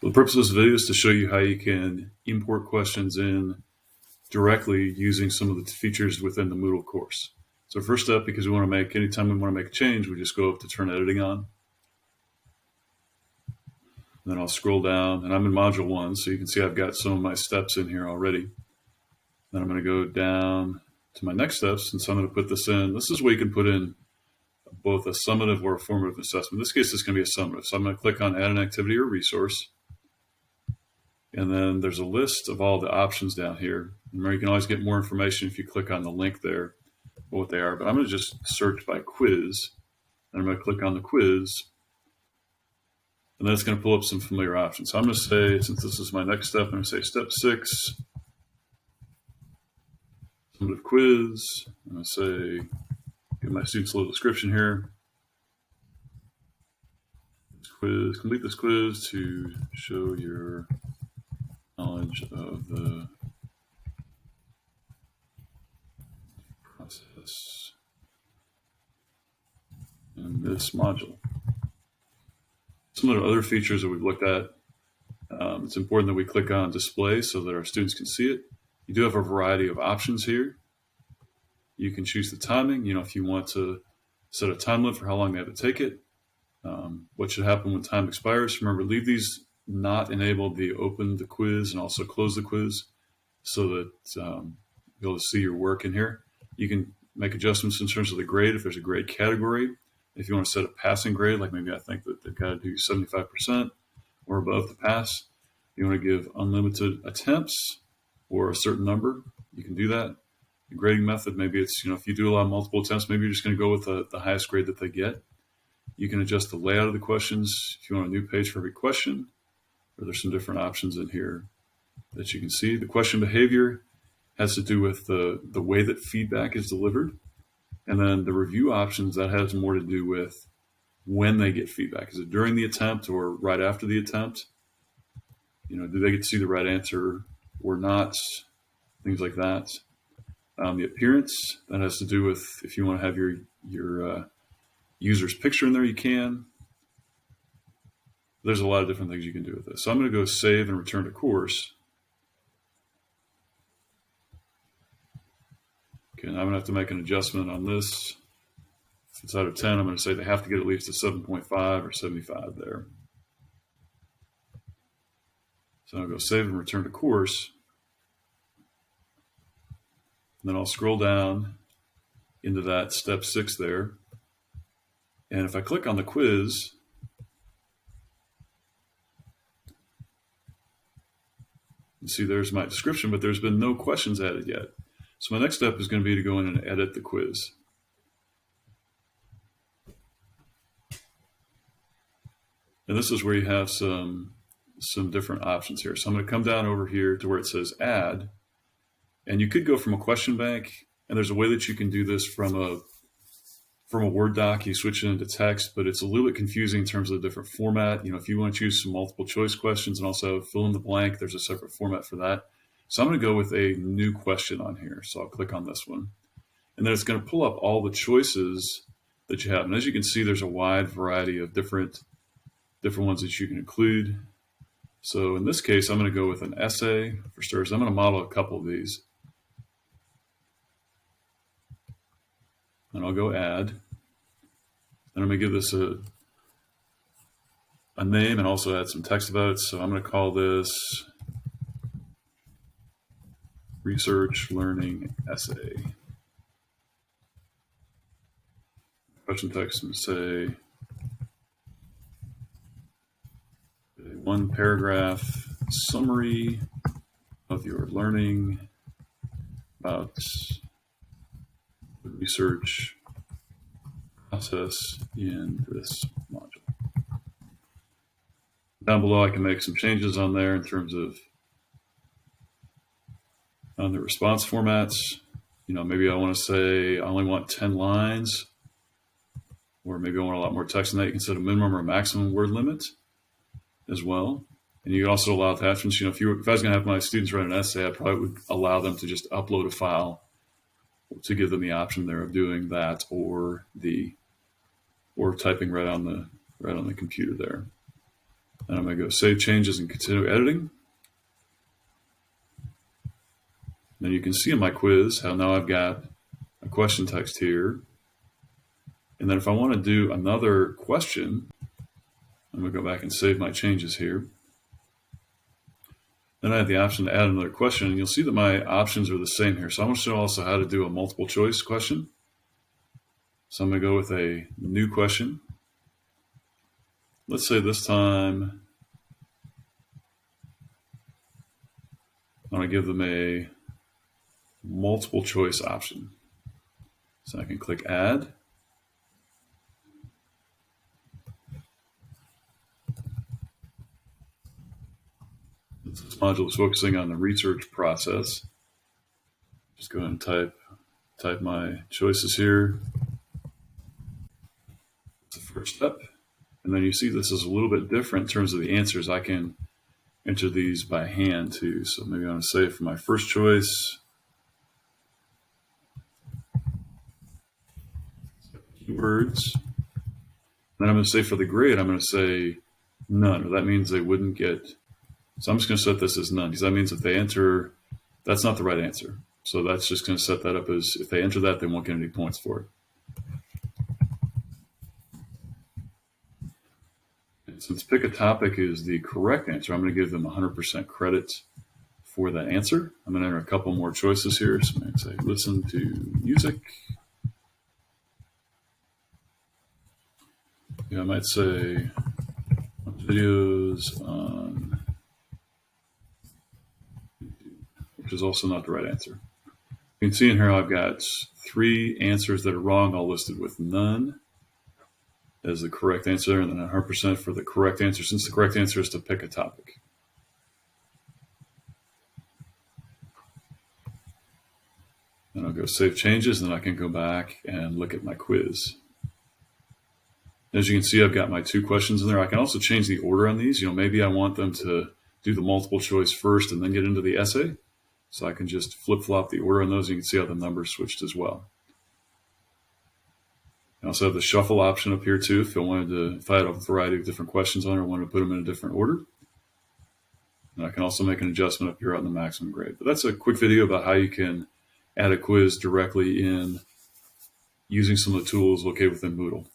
The purpose of this video is to show you how you can import questions in directly using some of the features within the Moodle course. So first step, because we want to make, anytime we want to make a change, we just go up to turn editing on. Then I'll scroll down, and I'm in module 1, so you can see I've got some of my steps in here already. Then I'm going to go down to my next steps, and so I'm going to put this in. This is where you can put in both a summative or a formative assessment. In this case, it's going to be a summative. So I'm going to click on add an activity or resource. And then there's a list of all the options down here. Remember, you can always get more information if you click on the link there, what they are. But I'm going to just search by quiz. And I'm going to click on the quiz. And then it's going to pull up some familiar options. So I'm going to say, since this is my next step, I'm going to say step 6, summative quiz. I'm going to say, give my students a little description here. This quiz, complete this quiz to show your knowledge of the process in this module. Similar to other features that we've looked at, it's important that we click on display so that our students can see it. You do have a variety of options here. You can choose the timing, if you want to set a time limit for how long they have to take it. What should happen when time expires. Remember, leave these not enabled, the open the quiz and also close the quiz so that you'll be able to see your work in here. You can make adjustments in terms of the grade if there's a grade category. If you want to set a passing grade, like maybe I think that they've got to do 75% or above to pass. You want to give unlimited attempts or a certain number, you can do that. The grading method, maybe it's, if you do allow multiple attempts, maybe you're just going to go with the highest grade that they get. You can adjust the layout of the questions if you want a new page for every question, or there's some different options in here that you can see. The question behavior has to do with the way that feedback is delivered. And then the review options, that has more to do with when they get feedback. Is it during the attempt or right after the attempt? Do they get to see the right answer or not? Things like that. The appearance, that has to do with if you want to have your user's picture in there, you can. There's a lot of different things you can do with this. So I'm going to go save and return to course. Okay, now I'm going to have to make an adjustment on this. If it's out of 10, I'm going to say they have to get at least a 7.5 or 75 there. So I'll go save and return to course. And then I'll scroll down into that step 6 there. And if I click on the quiz, you see there's my description, but there's been no questions added yet. So my next step is going to be to go in and edit the quiz. And this is where you have some different options here. So I'm going to come down over here to where it says add. And you could go from a question bank, and there's a way that you can do this from a Word doc. You switch it into text, but it's a little bit confusing in terms of the different format. If you want to choose some multiple choice questions and also fill in the blank, there's a separate format for that. So I'm going to go with a new question on here. So I'll click on this one. And then it's going to pull up all the choices that you have. And as you can see, there's a wide variety of different ones that you can include. So in this case, I'm going to go with an essay for starters. I'm going to model a couple of these. And I'll go add. And I'm going to give this a name and also add some text about it. So I'm going to call this Research Learning Essay. Question text and say a 1-paragraph summary of your learning about the research process in this module. Down below, I can make some changes on there in terms of on the response formats. Maybe I want to say I only want 10 lines, or maybe I want a lot more text than that. You can set a minimum or a maximum word limit as well. And you can also allow attachments. If I was going to have my students write an essay, I probably would allow them to just upload a file to give them the option there of doing that or typing right on the computer there. And I'm going to go save changes and continue editing. Then you can see in my quiz how now I've got a question text here. And then if I want to do another question, I'm going to go back and save my changes here. Then I have the option to add another question, and you'll see that my options are the same here. So I'm going to show also how to do a multiple choice question. So I'm going to go with a new question. Let's say this time I'm going to give them a multiple choice option. So I can click add. This module is focusing on the research process. Just go ahead and type my choices here. It's the first step. And then you see this is a little bit different in terms of the answers. I can enter these by hand too. So maybe I'm going to say for my first choice, keywords. Then I'm going to say for the grade, I'm going to say none. That means they wouldn't get. So I'm just going to set this as none because that means if they enter, that's not the right answer. So that's just going to set that up as if they enter that, they won't get any points for it. And since pick a topic is the correct answer, I'm going to give them 100% credit for that answer. I'm going to enter a couple more choices here. So I'm going to say listen to music. Yeah, I might say videos on, which is also not the right answer. You can see in here I've got 3 answers that are wrong, all listed with none as the correct answer, and then 100% for the correct answer, since the correct answer is to pick a topic. Then I'll go save changes, and then I can go back and look at my quiz. As you can see, I've got my 2 questions in there. I can also change the order on these. Maybe I want them to do the multiple choice first and then get into the essay. So I can just flip-flop the order on those. You can see how the numbers switched as well. I also have the shuffle option up here too. If I had a variety of different questions on it, I wanted to put them in a different order. And I can also make an adjustment up here on the maximum grade. But that's a quick video about how you can add a quiz directly in using some of the tools located within Moodle.